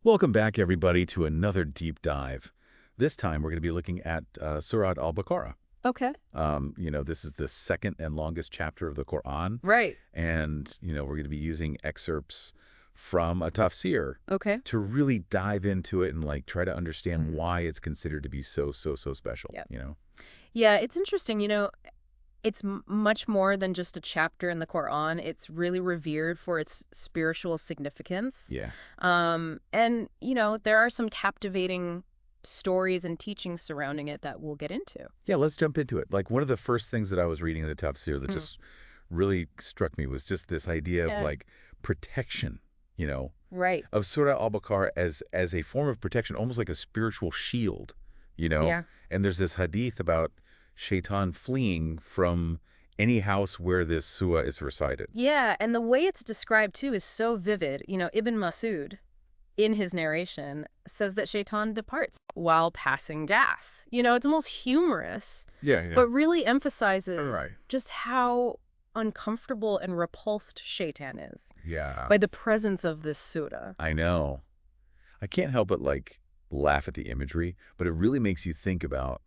Welcome back, everybody, to another deep dive. This time, we're going to be looking at Surat Al-Baqarah. Okay. This is the second and longest chapter of the Quran. Right. And, we're going to be using excerpts from a tafsir Okay. to really dive into it and, try to understand why it's considered to be so special, Yeah. Yeah, it's interesting. It's much more than just a chapter in the Quran. It's really revered for its spiritual significance. Yeah. There are some captivating stories and teachings surrounding it that we'll get into. Yeah, let's jump into it. One of the first things that I was reading in the tafsir that just really struck me was just this idea of, protection, Right. of Surah Al-Baqarah as a form of protection, almost like a spiritual shield, Yeah. And there's this hadith about shaitan fleeing from any house where this surah is recited. Yeah, and the way it's described, too, is so vivid. Ibn Masud, in his narration, says that shaitan departs while passing gas. It's almost humorous, Yeah. but really emphasizes Right. just how uncomfortable and repulsed shaitan is Yeah. by the presence of this surah. I know. I can't help but laugh at the imagery, but it really makes you think about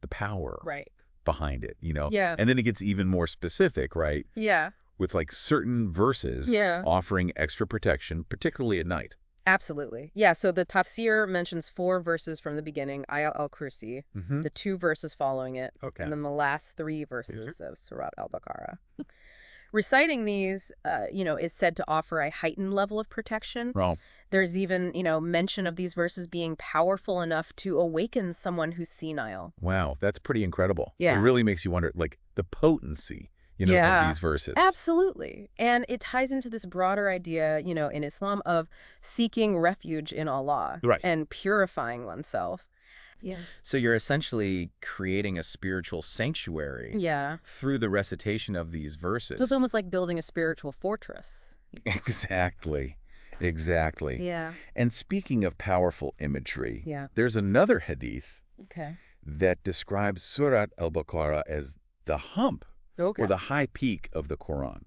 the power Right. behind it, Yeah. And then it gets even more specific, right? Yeah. With certain verses Yeah. offering extra protection, particularly at night. Absolutely. Yeah, so the tafsir mentions 4 verses from the beginning, Ayah al-Kursi, Mm-hmm. the 2 verses following it, Okay. and then the last 3 verses of Surat Al-Baqarah. Reciting these, is said to offer a heightened level of protection. Well, There's even, mention of these verses being powerful enough to awaken someone who's senile. wow, that's pretty incredible. Yeah. It really makes you wonder, the potency, of these verses. Absolutely. And it ties into this broader idea, in Islam of seeking refuge in Allah Right. and purifying oneself. Yeah. So you're essentially creating a spiritual sanctuary Yeah. through the recitation of these verses. So it's almost like building a spiritual fortress. Exactly. Exactly. Yeah. And speaking of powerful imagery, Yeah. there's another hadith Okay. that describes Surat Al-Baqarah as the hump Okay. or the high peak of the Quran.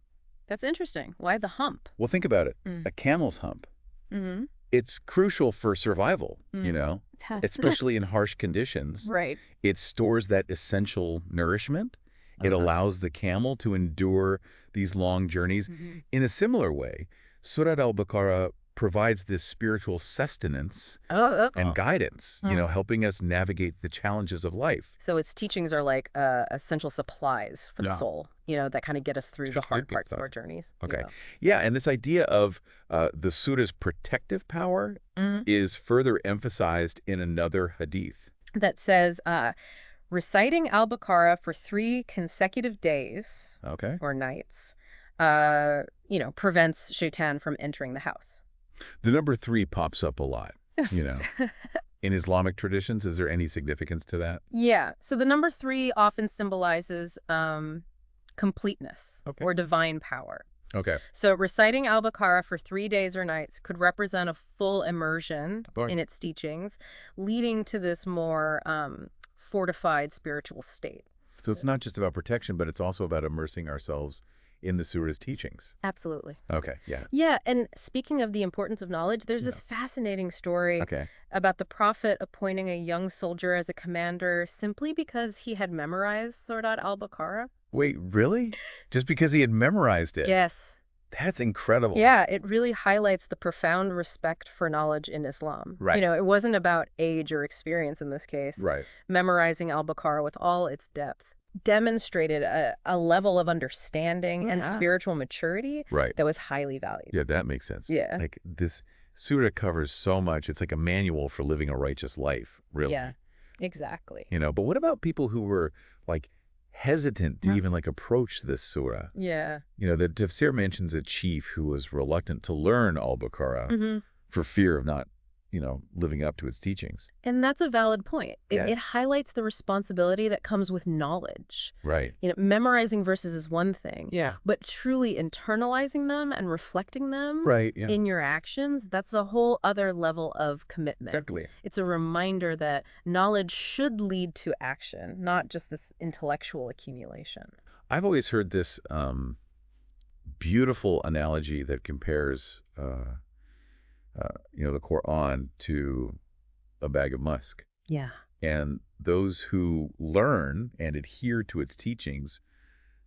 That's interesting. Why the hump? Well, think about it. Mm. A camel's hump. Mm-hmm. It's crucial for survival, Mm. especially in harsh conditions. Right. It stores that essential nourishment. It allows the camel to endure these long journeys. Mhm. In a similar way, Surat Al-Baqarah provides this spiritual sustenance Oh, okay. and guidance, helping us navigate the challenges of life. So its teachings are like essential supplies for the Yeah. soul, that kind of get us through the hard Good parts of our thoughts. journeys. Okay. Yeah, and this idea of the surah's protective power is further emphasized in another hadith. That says, reciting Al-Baqarah for 3 consecutive days Okay. or nights, prevents shaitan from entering the house. The number 3 pops up a lot, In Islamic traditions, is there any significance to that? Yeah. So the number 3 often symbolizes completeness or divine power. Okay. So reciting Al-Baqarah for 3 days or nights could represent a full immersion in its teachings, leading to this more fortified spiritual state. So it's not just about protection, but it's also about immersing ourselves in the surah's teachings. Absolutely. Okay, yeah. Yeah, and speaking of the importance of knowledge, there's this fascinating story Okay. about the prophet appointing a young soldier as a commander simply because he had memorized Surat Al-Baqarah. Wait, really? Just because he had memorized it? Yes. That's incredible. Yeah, it really highlights the profound respect for knowledge in Islam. Right. It wasn't about age or experience in this case. Right. Memorizing Al-Baqarah with all its depth demonstrated a level of understanding and spiritual maturity Right. that was highly valued. Yeah, that makes sense. Yeah. This surah covers so much. It's like a manual for living a righteous life, really. Yeah, exactly. But what about people who were hesitant to even approach this surah? Yeah. The tafsir mentions a chief who was reluctant to learn Al-Baqarah for fear of not, living up to its teachings. And that's a valid point. Yeah. It highlights the responsibility that comes with knowledge. Right. Memorizing verses is one thing. Yeah. But truly internalizing them and reflecting them Right, yeah. in your actions, that's a whole other level of commitment. Exactly. It's a reminder that knowledge should lead to action, not just this intellectual accumulation. I've always heard this beautiful analogy that compares the Quran to a bag of musk. Yeah. And those who learn and adhere to its teachings,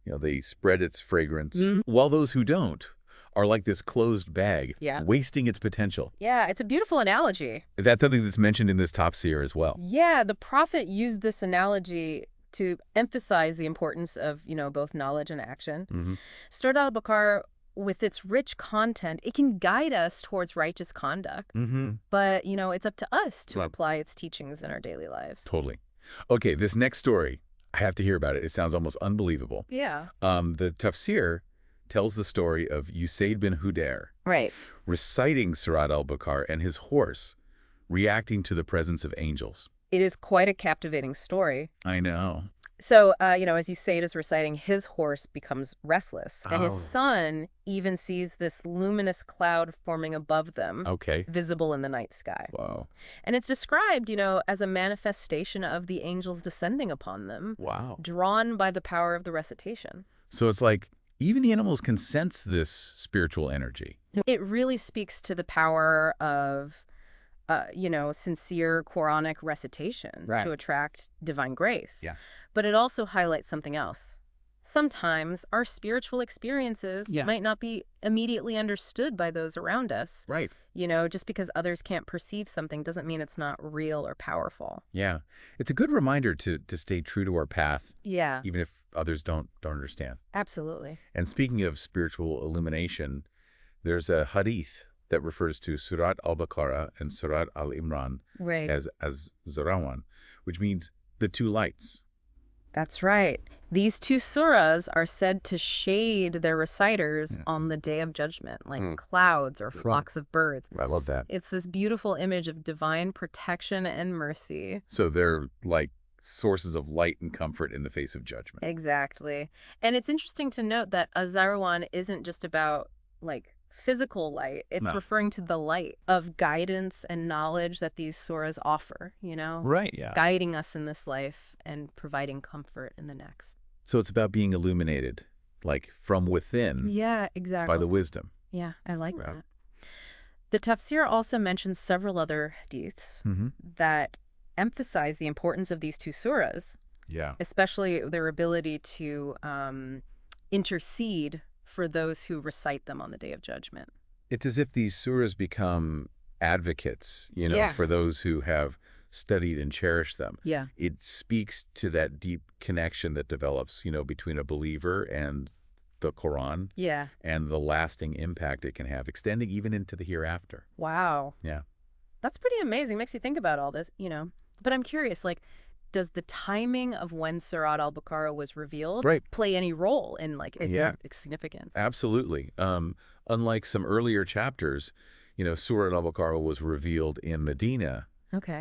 they spread its fragrance, while those who don't are like this closed bag, wasting its potential. Yeah, it's a beautiful analogy. That's something that's mentioned in this tafsir as well. Yeah, the Prophet used this analogy to emphasize the importance of, both knowledge and action. Surat Al-Baqarah, with its rich content, it can guide us towards righteous conduct. But, it's up to us to apply its teachings in our daily lives. Totally. Okay, this next story, I have to hear about it. It sounds almost unbelievable. Yeah. The tafsir tells the story of Usaid bin Hudayr reciting Surat Al-Baqarah and his horse reacting to the presence of angels. It is quite a captivating story. I know. So, as Usaid is reciting, his horse becomes restless. And his son even sees this luminous cloud forming above them, visible in the night sky. Wow. And it's described, as a manifestation of the angels descending upon them. Wow. Drawn by the power of the recitation. So it's like even the animals can sense this spiritual energy. It really speaks to the power of sincere Quranic recitation to attract divine grace. Yeah. But it also highlights something else. Sometimes our spiritual experiences might not be immediately understood by those around us. Right. Just because others can't perceive something doesn't mean it's not real or powerful. Yeah. It's a good reminder to stay true to our path. Yeah. Even if others don't understand. Absolutely. And speaking of spiritual illumination, there's a hadith that refers to Surat Al-Baqarah and Surat Al-Imran as Zarawan, which means the two lights. That's right. These two surahs are said to shade their reciters on the day of judgment, like clouds or flocks of birds. I love that. It's this beautiful image of divine protection and mercy. So they're like sources of light and comfort in the face of judgment. Exactly. And it's interesting to note that Zarawan isn't just about, physical light. It's referring to the light of guidance and knowledge that these surahs offer, Right, yeah. Guiding us in this life and providing comfort in the next. So it's about being illuminated, from within. Yeah, exactly. By the wisdom. Yeah, I like that. The tafsir also mentions several other hadiths that emphasize the importance of these two surahs. Yeah. Especially their ability to intercede for those who recite them on the Day of Judgment. It's as if these surahs become advocates, for those who have studied and cherished them. Yeah. It speaks to that deep connection that develops, between a believer and the Quran. Yeah. And the lasting impact it can have, extending even into the hereafter. Wow. Yeah. That's pretty amazing. Makes you think about all this, But I'm curious, does the timing of when Surat Al-Baqarah was revealed play any role in its significance? Absolutely. Unlike some earlier chapters, Surat Al-Baqarah was revealed in Medina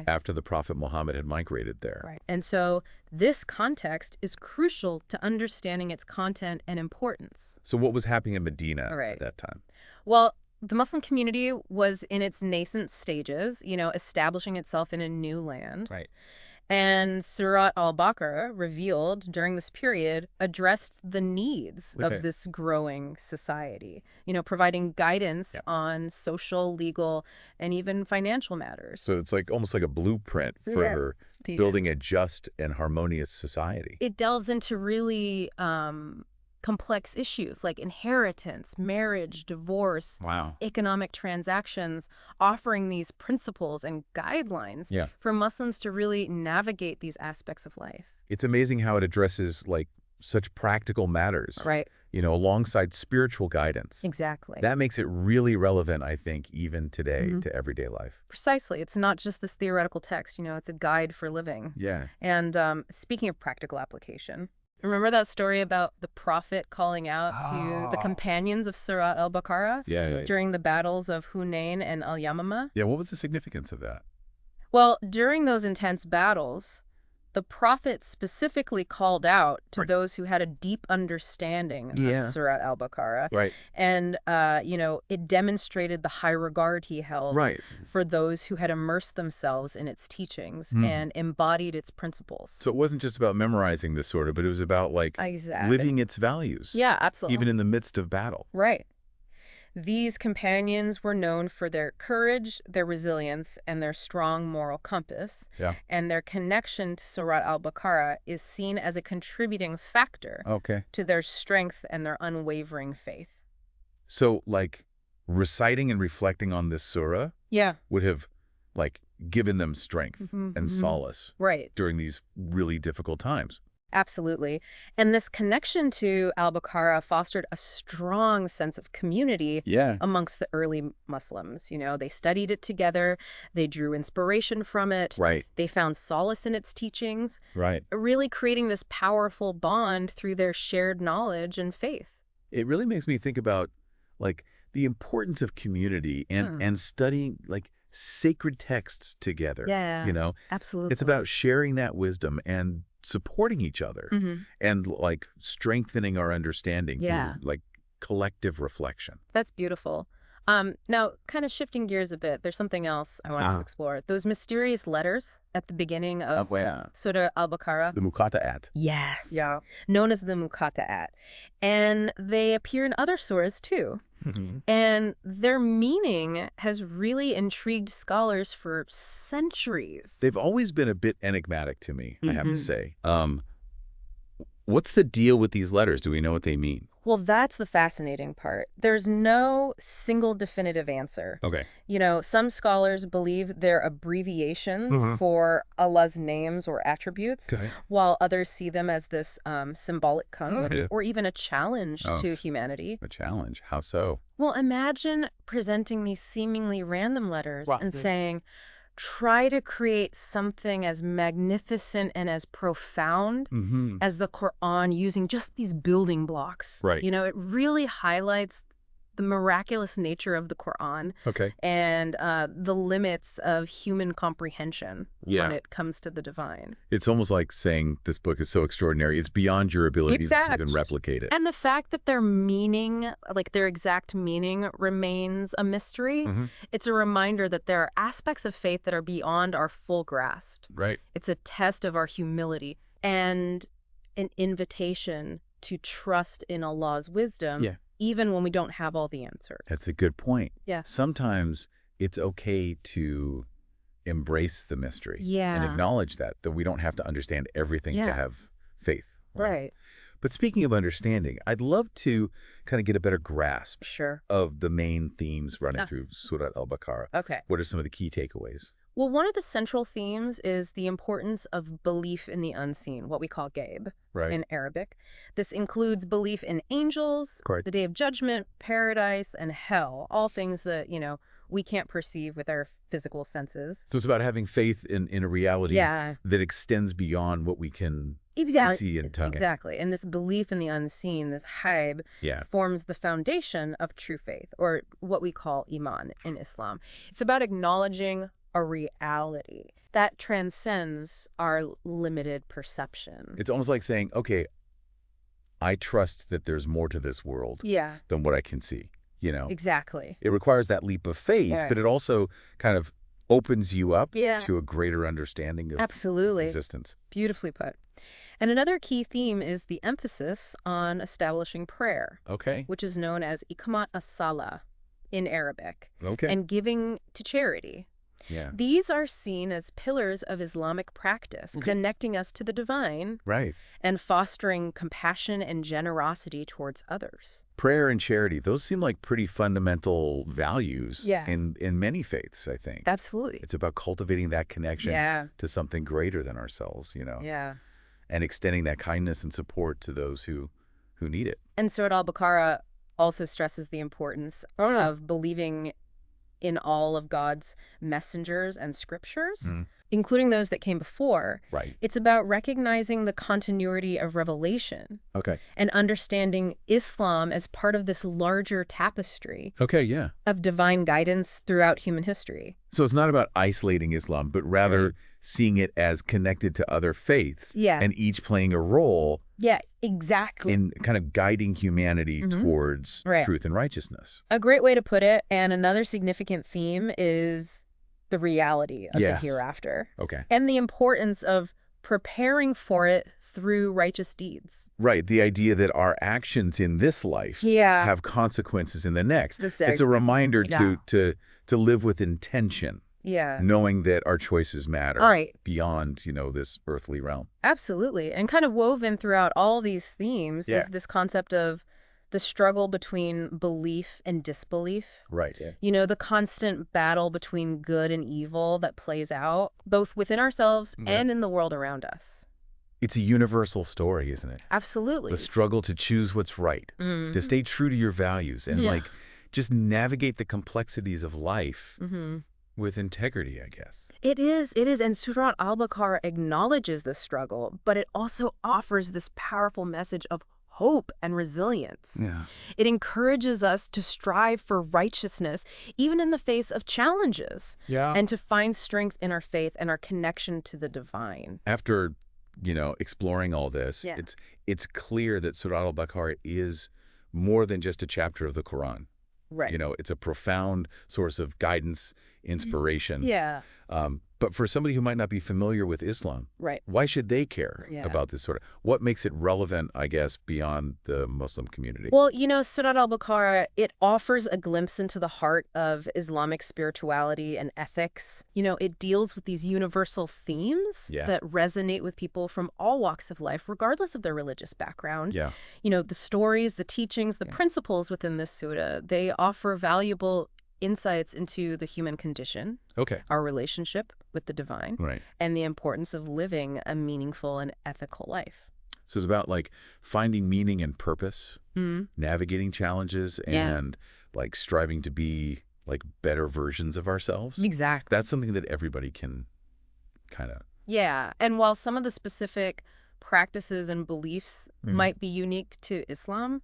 after the Prophet Muhammad had migrated there. Right. And so this context is crucial to understanding its content and importance. So what was happening in Medina at that time? Well, the Muslim community was in its nascent stages, establishing itself in a new land. Right. And Surat Al-Baqarah, revealed during this period, addressed the needs of this growing society, providing guidance on social, legal, and even financial matters. So it's almost like a blueprint for building a just and harmonious society. It delves into really complex issues like inheritance, marriage, divorce, economic transactions, offering these principles and guidelines for Muslims to really navigate these aspects of life. It's amazing how it addresses such practical matters, alongside spiritual guidance. Exactly. That makes it really relevant, I think, even today to everyday life. Precisely. It's not just this theoretical text, it's a guide for living. Yeah. And speaking of practical application, remember that story about the Prophet calling out to the companions of Surat Al-Baqarah during the battles of Hunain and Al-Yamamah? Yeah, what was the significance of that? Well, during those intense battles, the Prophet specifically called out to those who had a deep understanding of Surat Al-Baqarah. Right. And, it demonstrated the high regard he held for those who had immersed themselves in its teachings and embodied its principles. So it wasn't just about memorizing this but it was about living its values. Yeah, absolutely. Even in the midst of battle. Right. These companions were known for their courage, their resilience, and their strong moral compass. Yeah. And their connection to Surat Al-Baqarah is seen as a contributing factor to their strength and their unwavering faith. So, like, reciting and reflecting on this surah would have, like, given them strength and solace during these really difficult times. Absolutely. And this connection to Al-Baqarah fostered a strong sense of community amongst the early Muslims. You know, they studied it together. They drew inspiration from it. They found solace in its teachings. Really creating this powerful bond through their shared knowledge and faith. It really makes me think about, like, the importance of community and studying, like, sacred texts together. You know? Absolutely. It's about sharing that wisdom and supporting each other and, like, strengthening our understanding through, like, collective reflection. That's beautiful. Now, kind of shifting gears a bit, there's something else I wanted to explore. Those mysterious letters at the beginning of Surah Al-Baqarah. The Muqatta'at. Yes. Known as the Muqatta'at. And they appear in other surahs, too. And their meaning has really intrigued scholars for centuries. They've always been a bit enigmatic to me, I have to say. What's the deal with these letters? Do we know what they mean? Well, that's the fascinating part. There's no single definitive answer. You know, some scholars believe they're abbreviations for Allah's names or attributes, while others see them as this symbolic code or even a challenge to humanity. A challenge? How so? Well, imagine presenting these seemingly random letters and saying, try to create something as magnificent and as profound as the Quran using just these building blocks. You know, it really highlights the miraculous nature of the Quran and the limits of human comprehension when it comes to the divine. It's almost like saying this book is so extraordinary, it's beyond your ability to even replicate it. And the fact that their meaning, like their exact meaning, remains a mystery, it's a reminder that there are aspects of faith that are beyond our full grasp. It's a test of our humility and an invitation to trust in Allah's wisdom even when we don't have all the answers. That's a good point. Sometimes it's okay to embrace the mystery and acknowledge that we don't have to understand everything to have faith. But speaking of understanding, I'd love to kind of get a better grasp of the main themes running through Surat Al-Baqarah. What are some of the key takeaways? Well, one of the central themes is the importance of belief in the unseen, what we call ghaib in Arabic. This includes belief in angels, the Day of Judgment, paradise, and hell, all things that, you know, we can't perceive with our physical senses. So it's about having faith in a reality that extends beyond what we can see and touch. And this belief in the unseen, this ghaib, forms the foundation of true faith, or what we call Iman in Islam. It's about acknowledging a reality that transcends our limited perception. It's almost like saying, okay, I trust that there's more to this world than what I can see, you know? It requires that leap of faith, but it also kind of opens you up to a greater understanding of existence. Beautifully put. And another key theme is the emphasis on establishing prayer, which is known as Iqamat as-Salah in Arabic, and giving to charity. These are seen as pillars of Islamic practice, connecting us to the divine and fostering compassion and generosity towards others. Prayer and charity, those seem like pretty fundamental values in many faiths, I think. Absolutely. It's about cultivating that connection to something greater than ourselves, you know, and extending that kindness and support to those who need it. And Surah Al-Baqarah also stresses the importance of believing in all of God's messengers and scriptures, including those that came before. It's about recognizing the continuity of revelation and understanding Islam as part of this larger tapestry of divine guidance throughout human history. So it's not about isolating Islam, but rather seeing it as connected to other faiths and each playing a role in kind of guiding humanity towards truth and righteousness. A great way to put it, and another significant theme, is the reality of the hereafter. And the importance of preparing for it through righteous deeds. Right. The idea that our actions in this life have consequences in the next. It's a reminder to live with intention. Yeah. Knowing that our choices matter beyond, this earthly realm. Absolutely. And kind of woven throughout all these themes is this concept of the struggle between belief and disbelief. Right. Yeah. The constant battle between good and evil that plays out both within ourselves and in the world around us. It's a universal story, isn't it? Absolutely. The struggle to choose what's right, to stay true to your values, and just navigate the complexities of life with integrity, I guess. It is. And Surat Al-Baqarah acknowledges this struggle, but it also offers this powerful message of hope and resilience. Yeah. It encourages us to strive for righteousness, even in the face of challenges, and to find strength in our faith and our connection to the divine. After, exploring all this, it's clear that Surat Al-Baqarah is more than just a chapter of the Quran. Right. It's a profound source of guidance, inspiration. Yeah. But for somebody who might not be familiar with Islam, right, why should they care about this sort of? What makes it relevant, I guess, beyond the Muslim community? Well, Surat Al-Baqarah, it offers a glimpse into the heart of Islamic spirituality and ethics. It deals with these universal themes that resonate with people from all walks of life, regardless of their religious background. Yeah. The stories, the teachings, the principles within this surah, they offer valuable insights into the human condition, our relationship with the divine, and the importance of living a meaningful and ethical life. So it's about finding meaning and purpose, navigating challenges, and striving to be better versions of ourselves. Exactly. That's something that everybody can kind of. Yeah, and while some of the specific practices and beliefs might be unique to Islam,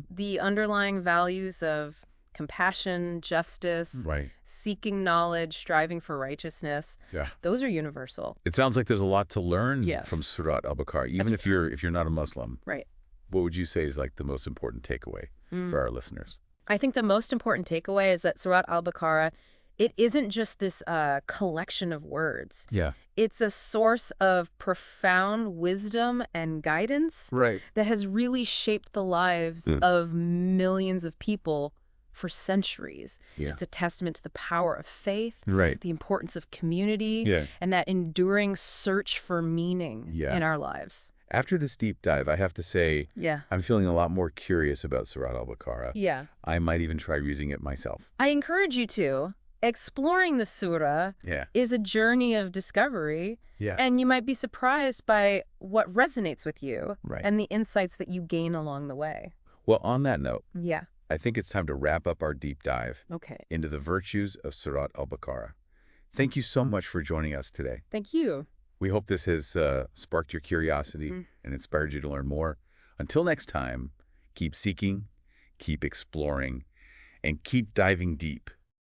the underlying values of compassion, justice, seeking knowledge, striving for righteousness, those are universal. It sounds like there's a lot to learn from Surat Al-Baqarah, even if you're not a Muslim. Right. What would you say is the most important takeaway for our listeners? I think the most important takeaway is that Surat Al-Baqarah, it isn't just this collection of words. Yeah. It's a source of profound wisdom and guidance that has really shaped the lives of millions of people for centuries. Yeah. It's a testament to the power of faith, the importance of community, and that enduring search for meaning in our lives. After this deep dive, I have to say, I'm feeling a lot more curious about Surat Al-Baqarah. Yeah. I might even try using it myself. I encourage you to. Exploring the surah is a journey of discovery, and you might be surprised by what resonates with you and the insights that you gain along the way. Well, on that note, Yeah. I think it's time to wrap up our deep dive into the virtues of Surat Al-Baqarah. Thank you so much for joining us today. Thank you. We hope this has sparked your curiosity and inspired you to learn more. Until next time, keep seeking, keep exploring, and keep diving deep